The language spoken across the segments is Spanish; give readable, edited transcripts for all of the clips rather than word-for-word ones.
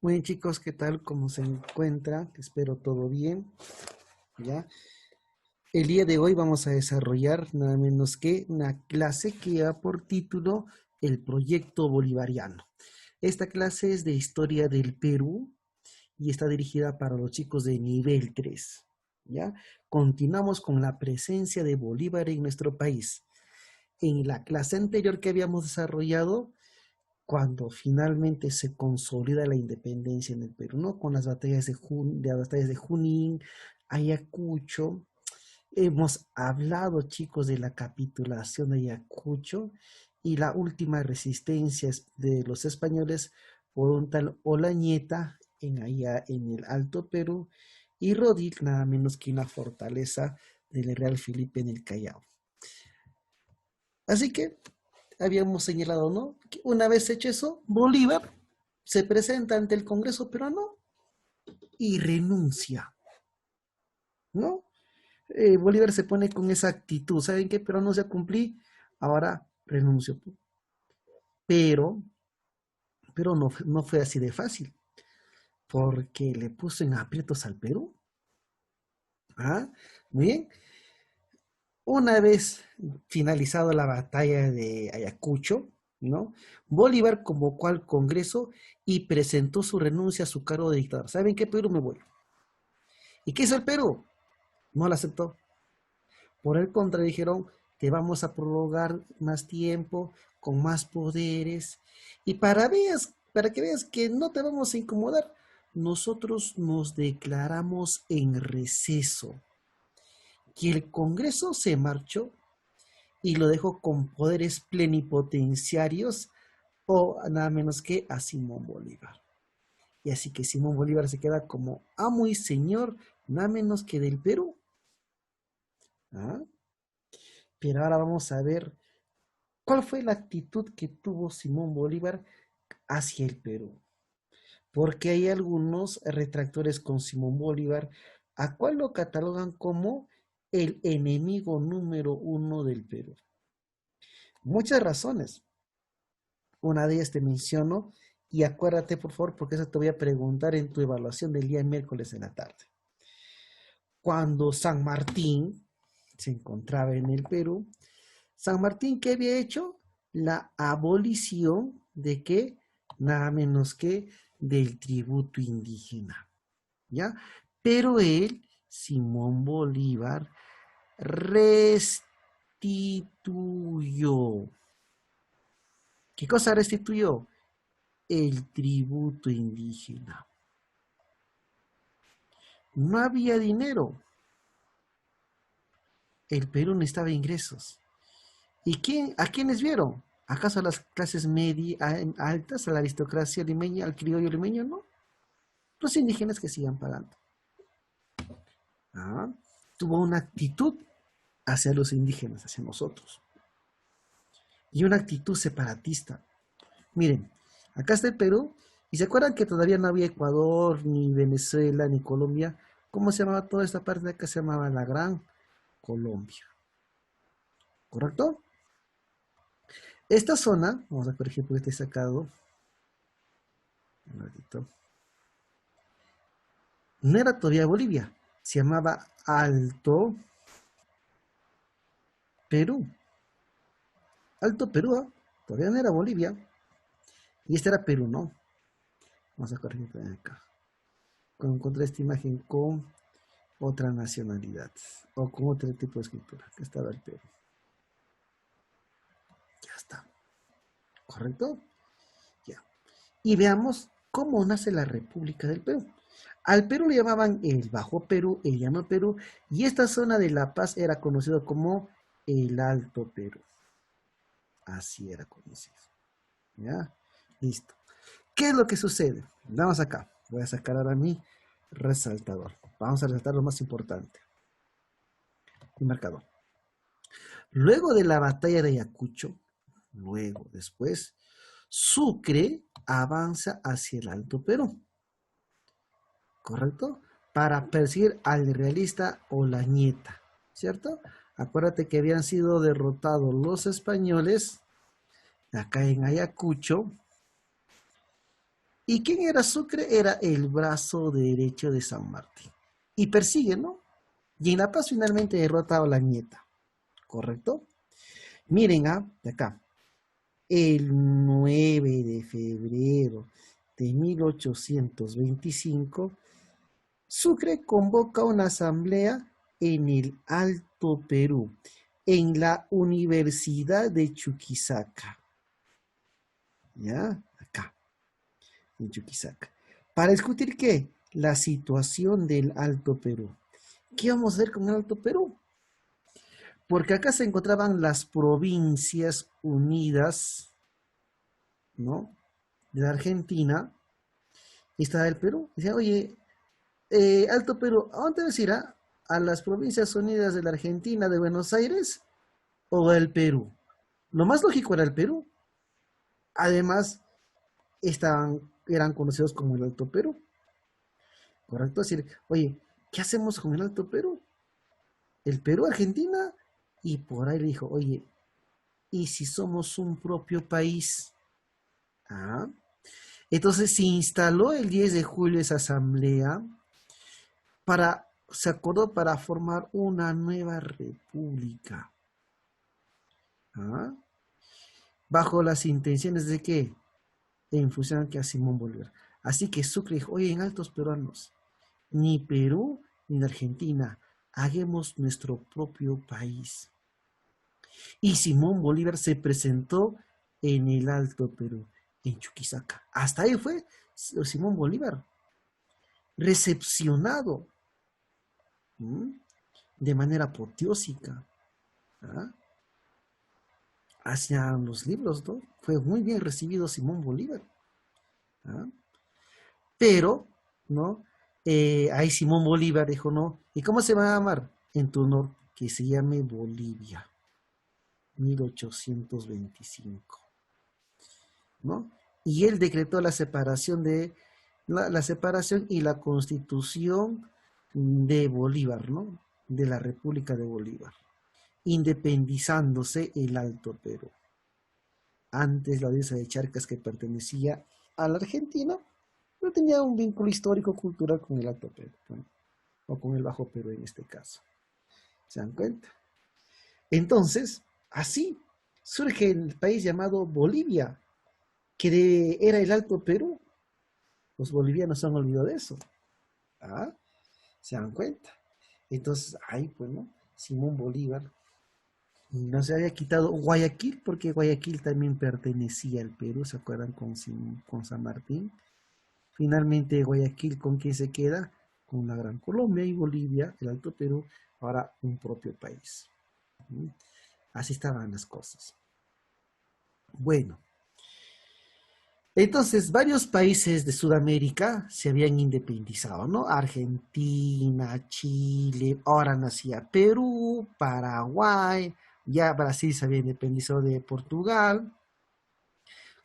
Muy bien, chicos, ¿qué tal? ¿Cómo se encuentra? Espero todo bien, ¿ya? El día de hoy vamos a desarrollar nada menos que una clase que lleva por título El Proyecto Bolivariano. Esta clase es de Historia del Perú y está dirigida para los chicos de nivel 3, ¿ya? Continuamos con la presencia de Bolívar en nuestro país. En la clase anterior que habíamos desarrollado, cuando finalmente se consolida la independencia en el Perú, ¿no? Con las batallas de Junín, Ayacucho. Hemos hablado, chicos, de la capitulación de Ayacucho y la última resistencia de los españoles por un tal Olañeta allá en el Alto Perú y Rodil, nada menos que una fortaleza del Real Felipe en el Callao. Así que habíamos señalado, ¿no? Que una vez hecho eso, Bolívar se presenta ante el Congreso peruano y renuncia, ¿no? Bolívar se pone con esa actitud, ¿saben qué? Pero no se cumplí, ahora renuncio. Pero, pero no fue así de fácil, porque le puso en aprietos al Perú. ¿Ah? Muy bien. Una vez finalizada la batalla de Ayacucho, ¿no? Bolívar convocó al Congreso y presentó su renuncia a su cargo de dictador. ¿Saben qué? Perú me voy. ¿Y qué hizo el Perú? No la aceptó. Por el contrario, dijeron, te vamos a prorrogar más tiempo, con más poderes, y para que veas que no te vamos a incomodar, nosotros nos declaramos en receso. Y el Congreso se marchó y lo dejó con poderes plenipotenciarios o nada menos que a Simón Bolívar. Y así que Simón Bolívar se queda como amo y señor, nada menos que del Perú. ¿Ah? Pero ahora vamos a ver cuál fue la actitud que tuvo Simón Bolívar hacia el Perú. Porque hay algunos retractores con Simón Bolívar, a cual lo catalogan como el enemigo número uno del Perú. Muchas razones. Una de ellas te menciono y acuérdate por favor porque eso te voy a preguntar en tu evaluación del día miércoles en la tarde. Cuando San Martín se encontraba en el Perú, San Martín, ¿qué había hecho? La abolición de qué? Nada menos que del tributo indígena, ¿ya? Pero él, Simón Bolívar, restituyó. ¿Qué cosa restituyó? El tributo indígena. No había dinero. El Perú necesitaba ingresos. ¿Y a quiénes vieron? ¿Acaso a las clases medias, altas, a la aristocracia limeña, al criollo limeño? No. Los indígenas que sigan pagando. ¿Ah? Tuvo una actitud hacia los indígenas, hacia nosotros. Y una actitud separatista. Miren, acá está el Perú. ¿Y se acuerdan que todavía no había Ecuador, ni Venezuela, ni Colombia? ¿Cómo se llamaba toda esta parte de acá? Se llamaba la Gran Colombia. ¿Correcto? Esta zona, vamos a corregir porque está sacado. Un ratito. No era todavía Bolivia. Se llamaba Alto Perú. Alto Perú, ¿eh? Todavía no era Bolivia. Y este era Perú, ¿no? Vamos a corregir también acá. Encontré esta imagen con otra nacionalidad o con otro tipo de escritura. Acá estaba el Perú. Ya está. ¿Correcto? Ya. Y veamos cómo nace la República del Perú. Al Perú le llamaban el Bajo Perú, el Llano Perú, y esta zona de La Paz era conocido como el Alto Perú. Así era conocido. ¿Ya? Listo. ¿Qué es lo que sucede? Vamos acá. Voy a sacar ahora mi resaltador. Vamos a resaltar lo más importante. Mi marcador. Luego de la batalla de Ayacucho, después, Sucre avanza hacia el Alto Perú. ¿Correcto? Para perseguir al realista Olañeta. ¿Cierto? Acuérdate que habían sido derrotados los españoles acá en Ayacucho ¿Y quién era Sucre? Era el brazo derecho de San Martín. Y persigue, ¿no? Y en La Paz finalmente derrota a Olañeta, ¿correcto? Miren, de acá, el 9 de febrero de 1825, Sucre convoca una asamblea en el Alto Perú, en la Universidad de Chuquisaca. ¿Ya? Acá, en Chuquisaca. ¿Para discutir qué? La situación del Alto Perú. ¿Qué vamos a hacer con el Alto Perú? Porque acá se encontraban las provincias unidas, ¿no? De la Argentina, y estaba el Perú. Decía, oye, Alto Perú, ¿a dónde vas a ir? ¿A las provincias unidas de la Argentina, de Buenos Aires, o al Perú? Lo más lógico era el Perú. Además, eran conocidos como el Alto Perú. ¿Correcto? Es decir, oye, ¿qué hacemos con el Alto Perú? El Perú, Argentina, y por ahí le dijo, oye, ¿y si somos un propio país? ¿Ah? Entonces se instaló el 10 de julio esa asamblea se acordó para formar una nueva república. ¿Ah? Bajo las intenciones de que en función que a Simón Bolívar. Así que Sucre dijo, oye, en altos peruanos, ni Perú ni Argentina, hagamos nuestro propio país. Y Simón Bolívar se presentó en el Alto Perú, en Chuquisaca. Hasta ahí fue Simón Bolívar, recepcionado, ¿m?, de manera apoteósica, ¿ah?, hacia los libros, ¿no? Fue muy bien recibido Simón Bolívar, ¿ah? Pero, ¿no? Ahí Simón Bolívar dijo, no, ¿y cómo se va a llamar? En tu honor, que se llame Bolivia, 1825, ¿no? Y él decretó la separación la separación y la constitución de Bolívar, ¿no? De la República de Bolívar, independizándose el Alto Perú. Antes la diosa de Charcas, que pertenecía a la Argentina, no tenía un vínculo histórico-cultural con el Alto Perú, ¿no?, o con el Bajo Perú en este caso. ¿Se dan cuenta? Entonces, así surge el país llamado Bolivia, que era el Alto Perú. Los bolivianos se han olvidado de eso. ¿Ah? ¿Se dan cuenta? Entonces, ahí pues, ¿no? Simón Bolívar no se había quitado Guayaquil, porque Guayaquil también pertenecía al Perú, ¿se acuerdan? Con San Martín. Finalmente, Guayaquil, ¿con quién se queda? Con la Gran Colombia, y Bolivia, el Alto Perú, ahora un propio país. Así estaban las cosas. Bueno, entonces varios países de Sudamérica se habían independizado, ¿no? Argentina, Chile, ahora nacía Perú, Paraguay, ya Brasil se había independizado de Portugal,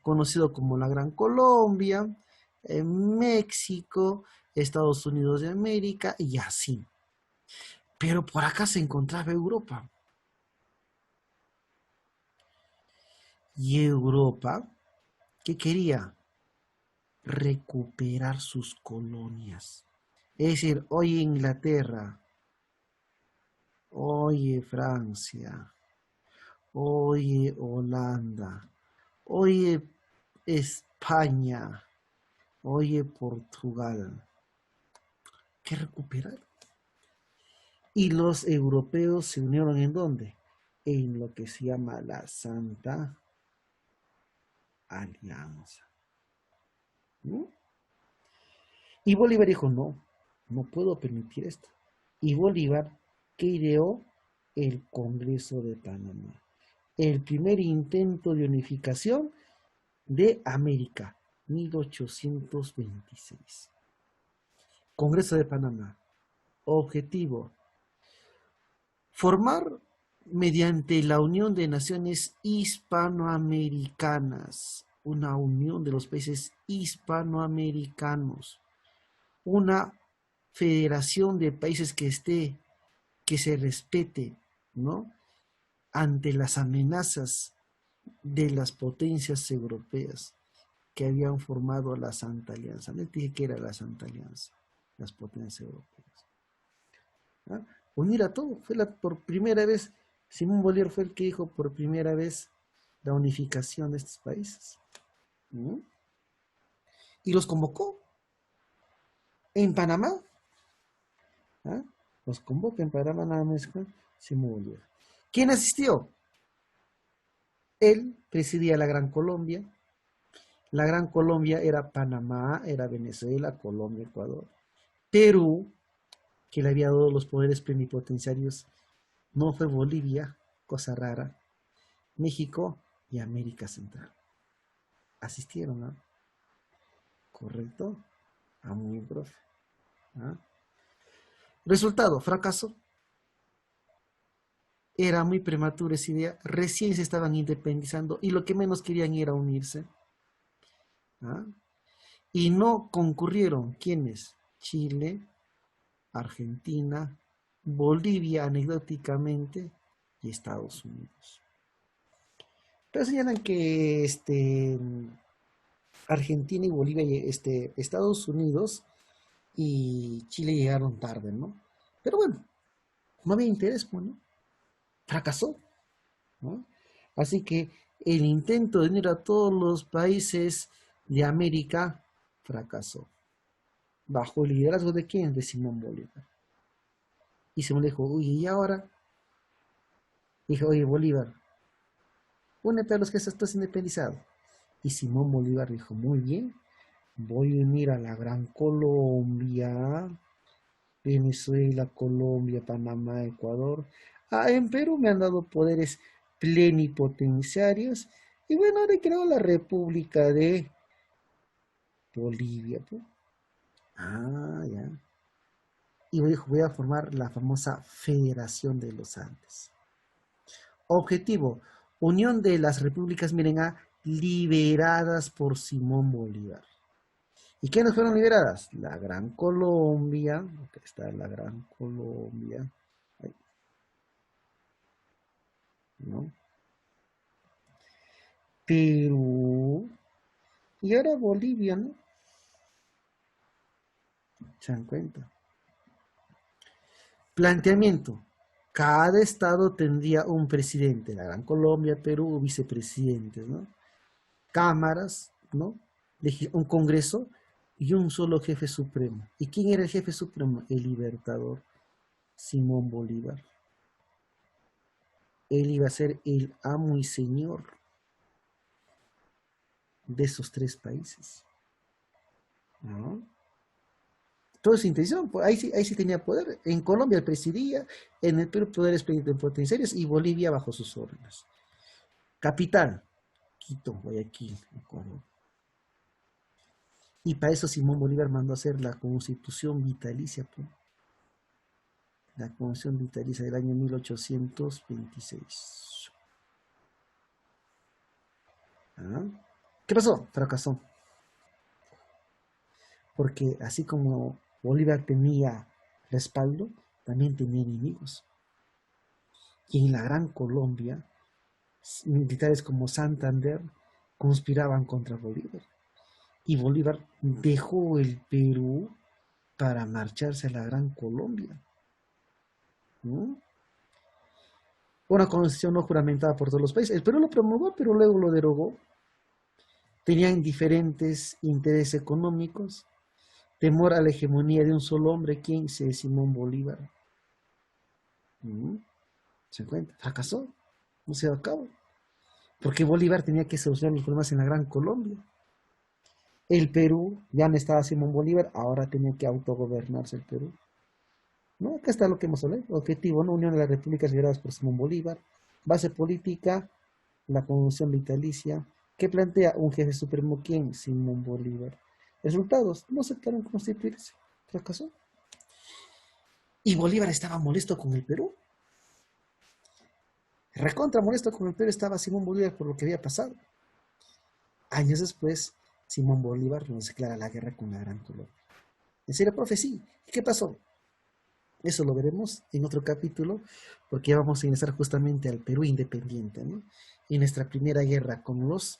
conocido como la Gran Colombia, México, Estados Unidos de América y así. Pero por acá se encontraba Europa. Y Europa, ¿qué quería? Recuperar sus colonias. Es decir, oye Inglaterra, oye Francia, oye Holanda, oye España, oye Portugal, ¿qué recuperar? Y los europeos se unieron ¿en dónde? En lo que se llama la Santa Alianza. ¿No? Y Bolívar dijo, no, no puedo permitir esto. Y Bolívar, que ideó el Congreso de Panamá, el primer intento de unificación de América, 1826. Congreso de Panamá. Objetivo: formar mediante la Unión de Naciones Hispanoamericanas, una unión de los países hispanoamericanos, una federación de países que se respete, ¿no?, ante las amenazas de las potencias europeas, que habían formado la Santa Alianza. Les dije que era la Santa Alianza, las potencias europeas. ¿Ah? Unir a todo. Por primera vez, Simón Bolívar fue el que dijo por primera vez la unificación de estos países. ¿Mm? Y los convocó en Panamá. ¿Ah? Los convoca en Panamá nada más con Simón Bolívar. ¿Quién asistió? Él presidía la Gran Colombia. La Gran Colombia era Panamá, era Venezuela, Colombia, Ecuador. Perú, que le había dado los poderes plenipotenciarios, no fue Bolivia, cosa rara. México y América Central. Asistieron, ¿no? ¿Correcto? Ah, muy bien, profe. ¿Ah? Resultado, fracaso. Era muy prematura esa idea. Recién se estaban independizando y lo que menos querían era unirse. ¿Ah? Y no concurrieron. ¿Quiénes? Chile, Argentina, Bolivia anecdóticamente y Estados Unidos. Pero señalan que Argentina y Bolivia, Estados Unidos y Chile llegaron tarde, ¿no? Pero bueno, no había interés, ¿no? Fracasó, ¿no? Así que el intento de unir a todos los países de América fracasó. ¿Bajo el liderazgo de quién? De Simón Bolívar. Y Simón le dijo, uy, ¿y ahora? Dijo, oye, Bolívar, únete a los que estás independizados. Y Simón Bolívar dijo, muy bien, voy a unir a la Gran Colombia, Venezuela, Colombia, Panamá, Ecuador. Ah, en Perú me han dado poderes plenipotenciarios. Y bueno, ahora he creado la República de Bolivia, pues. Ah, ya. Y voy a formar la famosa Federación de los Andes. Objetivo, unión de las repúblicas, miren, liberadas por Simón Bolívar. ¿Y quiénes fueron liberadas? La Gran Colombia, aquí está la Gran Colombia, ahí, ¿no? Perú, y ahora Bolivia, ¿no? ¿Se dan cuenta? Planteamiento. Cada estado tendría un presidente. La Gran Colombia, Perú, vicepresidentes, ¿no? Cámaras, ¿no? Un congreso y un solo jefe supremo. ¿Y quién era el jefe supremo? El libertador, Simón Bolívar. Él iba a ser el amo y señor de esos tres países, ¿no? Toda su intención, pues ahí sí tenía poder. En Colombia presidía, en el Perú poderes plenipotenciarios y Bolivia bajo sus órdenes. Capital, Quito, Guayaquil, Ecuador. Y para eso Simón Bolívar mandó a hacer la Constitución Vitalicia, pues. La Constitución Vitalicia del año 1826. ¿Ah? ¿Qué pasó? Fracasó. Porque así como Bolívar tenía respaldo, también tenía enemigos. Y en la Gran Colombia, militares como Santander conspiraban contra Bolívar. Y Bolívar dejó el Perú para marcharse a la Gran Colombia. ¿No? Una constitución no juramentada por todos los países. El Perú lo promulgó, pero luego lo derogó. Tenían diferentes intereses económicos, temor a la hegemonía de un solo hombre, quien es Simón Bolívar. ¿Se encuentra? Fracasó, no se dio a cabo, porque Bolívar tenía que solucionar los problemas en la Gran Colombia. El Perú, ya no estaba Simón Bolívar, ahora tenía que autogobernarse el Perú. ¿No? Acá está lo que hemos hablado. Objetivo, ¿no? Unión de las repúblicas lideradas por Simón Bolívar. Base política, la Constitución Vitalicia, que plantea un jefe supremo, ¿quién? Simón Bolívar. Resultados, no aceptaron constituirse. Fracasó. Y Bolívar estaba molesto con el Perú. Recontra molesto con el Perú estaba Simón Bolívar por lo que había pasado. Años después, Simón Bolívar nos declara la guerra con la Gran Colombia. En serio, profe, sí. ¿Y qué pasó? Eso lo veremos en otro capítulo, porque ya vamos a ingresar justamente al Perú independiente, ¿no? En nuestra primera guerra con los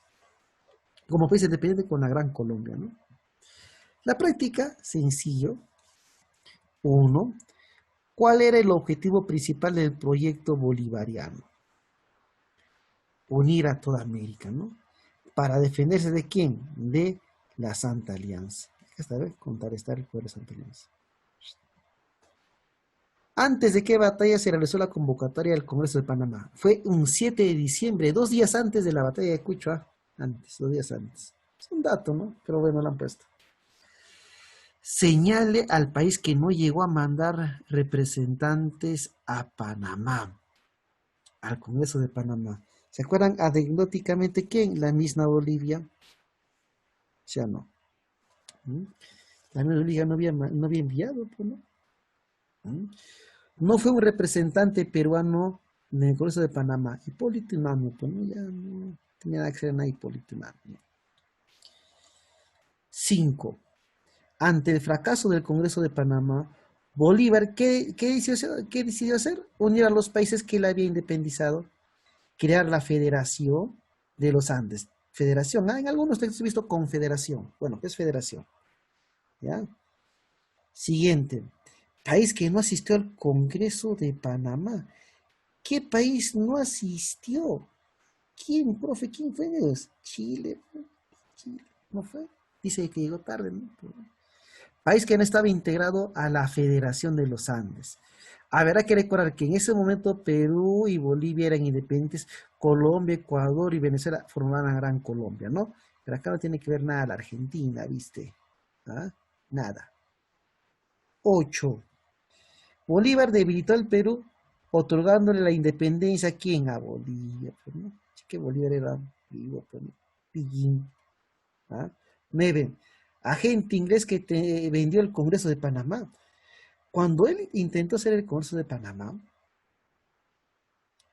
como país independiente con la Gran Colombia, ¿no? La práctica, sencillo. Uno, ¿cuál era el objetivo principal del proyecto bolivariano? Unir a toda América, ¿no? ¿Para defenderse de quién? De la Santa Alianza. Esta vez contrarrestar el poder de Santa Alianza. ¿Antes de qué batalla se realizó la convocatoria del Congreso de Panamá? Fue un 7 de diciembre, 2 días antes de la batalla de Cucho. Antes, 2 días antes. Es un dato, ¿no? Pero bueno, lo han puesto. Señale al país que no llegó a mandar representantes a Panamá, al Congreso de Panamá. ¿Se acuerdan anecdóticamente quién? La misma Bolivia. ¿Sí o no? ¿Mm? La misma Bolivia no había enviado, pues, ¿no? ¿Mm? No fue un representante peruano en el Congreso de Panamá. Hipólito Unanue, pues, ¿no? Ya no tenía nada que ser nada Hipólito Unanue. 5. Ante el fracaso del Congreso de Panamá, Bolívar, ¿qué decidió hacer? Unir a los países que él había independizado, crear la Federación de los Andes. Federación, en algunos textos he visto confederación. Bueno, ¿qué es federación? ¿Ya? Siguiente, país que no asistió al Congreso de Panamá. ¿Qué país no asistió? ¿Quién, profe? ¿Quién fue? Chile. Chile, ¿no fue? Dice que llegó tarde, ¿no? País que no estaba integrado a la Federación de los Andes. Habrá que recordar que en ese momento Perú y Bolivia eran independientes, Colombia, Ecuador y Venezuela formaban la Gran Colombia, ¿no? Pero acá no tiene que ver nada la Argentina, ¿viste? ¿Ah? Nada. 8. Bolívar debilitó al Perú otorgándole la independencia. ¿A quién? A Bolivia, pues, ¿no? Así que Bolívar era vivo, pues, ¿no? Pillín. ¿Ah? 9. Agente inglés que te vendió el Congreso de Panamá. Cuando él intentó hacer el Congreso de Panamá,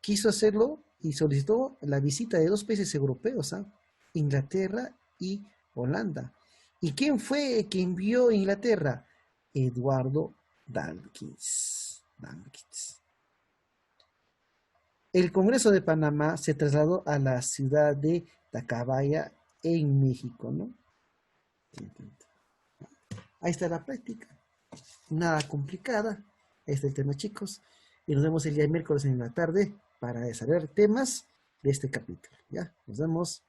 quiso hacerlo y solicitó la visita de 2 países europeos, ¿ah? Inglaterra y Holanda. ¿Y quién fue que envió a Inglaterra? Eduardo Dawkins. El Congreso de Panamá se trasladó a la ciudad de Tacubaya, en México, ¿no? Ahí está la práctica. Nada complicada. Ahí está el tema, chicos. Y nos vemos el día miércoles en la tarde para desarrollar temas de este capítulo. ¿Ya? Nos vemos.